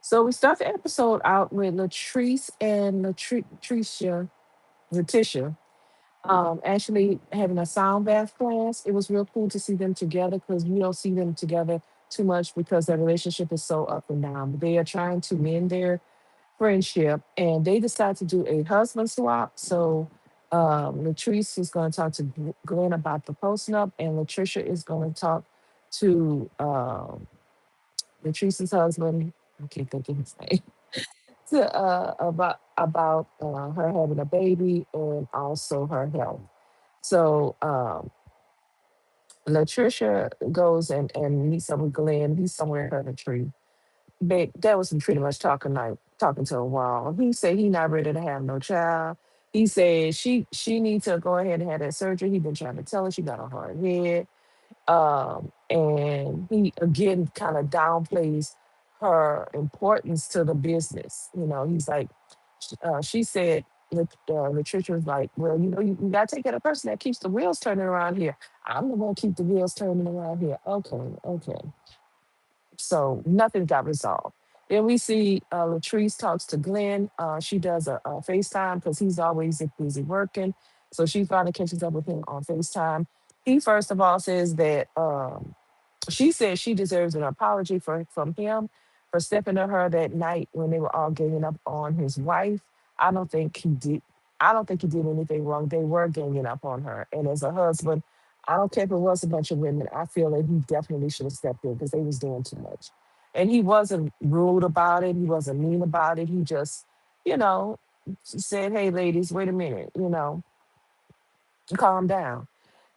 So we start the episode out with Latrice and Letitia, actually having a sound bath class. It was real cool to see them together because we don't see them together too much because their relationship is so up and down. But they are trying to mend their friendship, and they decide to do a husband swap. So Latrice is going to talk to Glenn about the post up, and Latricia is going to talk to Latrice's husband. I can't think of his name. To, about her having a baby and also her health. So Latricia goes and meets up with Glenn. He's somewhere under a tree. But that was pretty much talking to a wall. He said he not ready to have no child. He said she needs to go ahead and have that surgery. He been trying to tell her she got a hard head. And he again kind of downplays her importance to the business. He's like, she said, Latricia was like, well, you got to take care of the person that keeps the wheels turning around here. I'm the one keep the wheels turning around here. Okay, okay. So nothing got resolved. Then we see Latrice talks to Glenn. She does a FaceTime because he's always busy working. So she finally catches up with him on FaceTime. He first of all says that she says she deserves an apology from him for stepping to her that night when they were all ganging up on his wife. I don't think he did. I don't think he did anything wrong. They were ganging up on her, and as a husband, I don't care if it was a bunch of women. I feel that he definitely should have stepped in because they was doing too much. And he wasn't rude about it. He wasn't mean about it. He just, you know, said, "Hey, ladies, wait a minute. Calm down."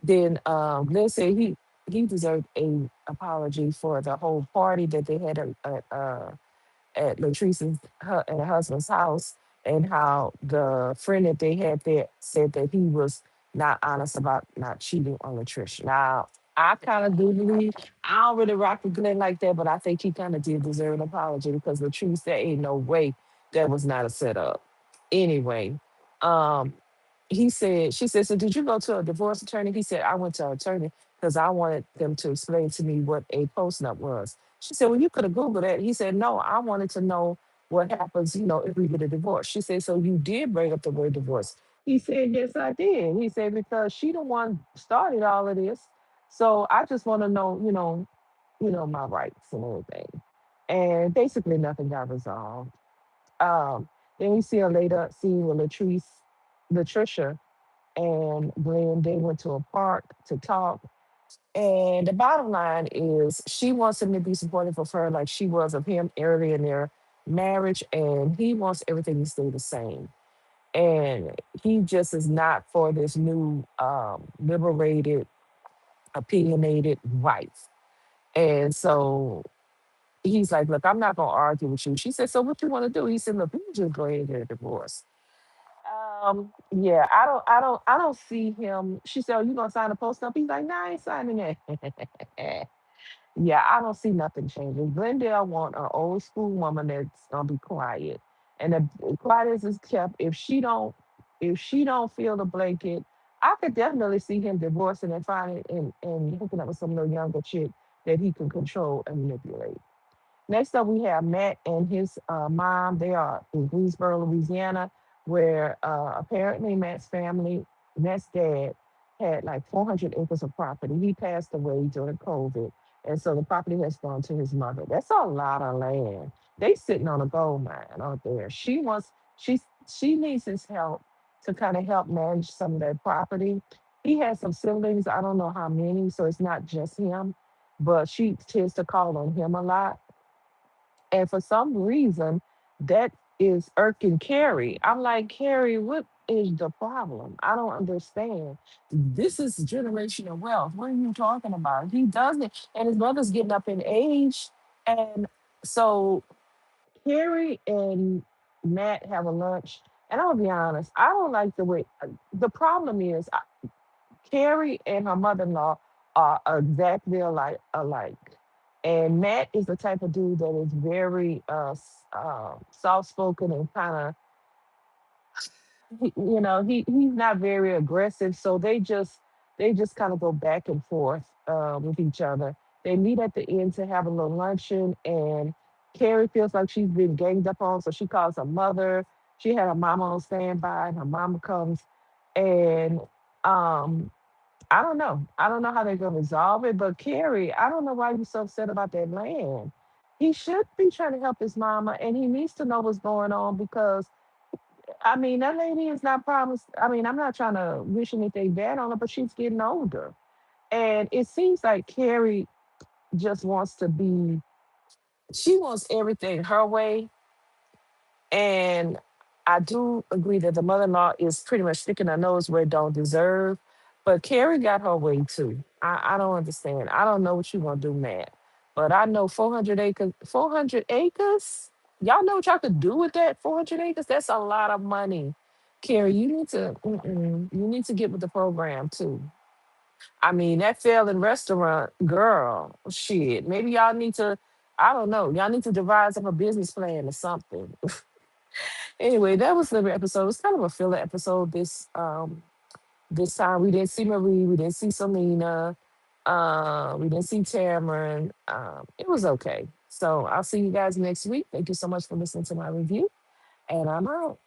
Then let's say he deserved a apology for the whole party that they had at Latrice's and her husband's house, and how the friend that they had there said that he was not honest about not cheating on Latricia. Now, I kind of do believe I don't really rock with Glenn like that, but I think he kind of did deserve an apology because Latrice, there ain't no way that was not a setup. Anyway, um, she said, so did you go to a divorce attorney? He said, I went to an attorney because I wanted them to explain to me what a postnup was. She said, well, you could have Googled it. He said, no, I wanted to know what happens, if we get a divorce. She said, so you did bring up the word divorce. He said, yes, I did. He said, because she the one started all of this. So I just want to know, my rights and everything. And basically nothing got resolved. Um, then we see a later scene with Latricia and Glenn. They went to a park to talk. And the bottom line is she wants him to be supportive of her like she was of him early in their marriage. And he wants everything to stay the same. And he just is not for this new liberated, opinionated wife. And so he's like, look, I'm not gonna argue with you. She said, so what you want to do? He said, look, we can just go ahead and get a divorce. Yeah, I don't see him. She said, oh, you gonna sign a post up? He's like, nah, I ain't signing it. Yeah, I don't see nothing changing. Glendale want an old school woman that's gonna be quiet. And the quiet as is kept, if she don't feel the blanket, I could definitely see him divorcing and finding and hooking up with some little younger chick that he can control and manipulate. Next up, we have Matt and his mom. They are in Greensboro, Louisiana, where apparently Matt's dad, had like 400 acres of property. He passed away during COVID. And so the property has gone to his mother. That's a lot of land. They sitting on a gold mine out there. She needs his help to kind of help manage some of that property. He has some siblings. I don't know how many, so it's not just him, but she tends to call on him a lot, and for some reason, that is irking Carrie. I'm like, Carrie, what is the problem? I don't understand. This is generational wealth. What are you talking about? He doesn't, and his mother's getting up in age. And so Carrie and Matt have a lunch. And I'll be honest, I don't like the way the problem is Carrie and her mother-in-law are exactly alike. And Matt is the type of dude that is very soft-spoken and kind of, he's not very aggressive. So they just kind of go back and forth with each other. They meet at the end to have a little luncheon, and Carrie feels like she's been ganged up on, so she calls her mother. She had her mama on standby, and her mama comes, and um, I don't know. I don't know how they're gonna resolve it. But Carrie, I don't know why you're so upset about that man. He should be trying to help his mama, and he needs to know what's going on because I mean that lady is not promised. I mean, I'm not trying to wish anything bad on her, but she's getting older, and it seems like Carrie just wants to be. She wants everything her way. And I do agree that the mother-in-law is pretty much sticking her nose where it don't deserve. But Carrie got her way too. I don't understand. I don't know what you gonna do, Matt. But I know 400 acres. 400 acres. Y'all know what y'all could do with that 400 acres? That's a lot of money. Carrie, you need to you need to get with the program too. I mean, that failing restaurant, girl, shit. Maybe y'all need to, I don't know, y'all need to devise up a business plan or something. Anyway, that was the episode. It's kind of a filler episode this time. We didn't see Marie, we didn't see Selena, we didn't see Tamron. It was okay. So I'll see you guys next week. Thank you so much for listening to my review, and I'm out.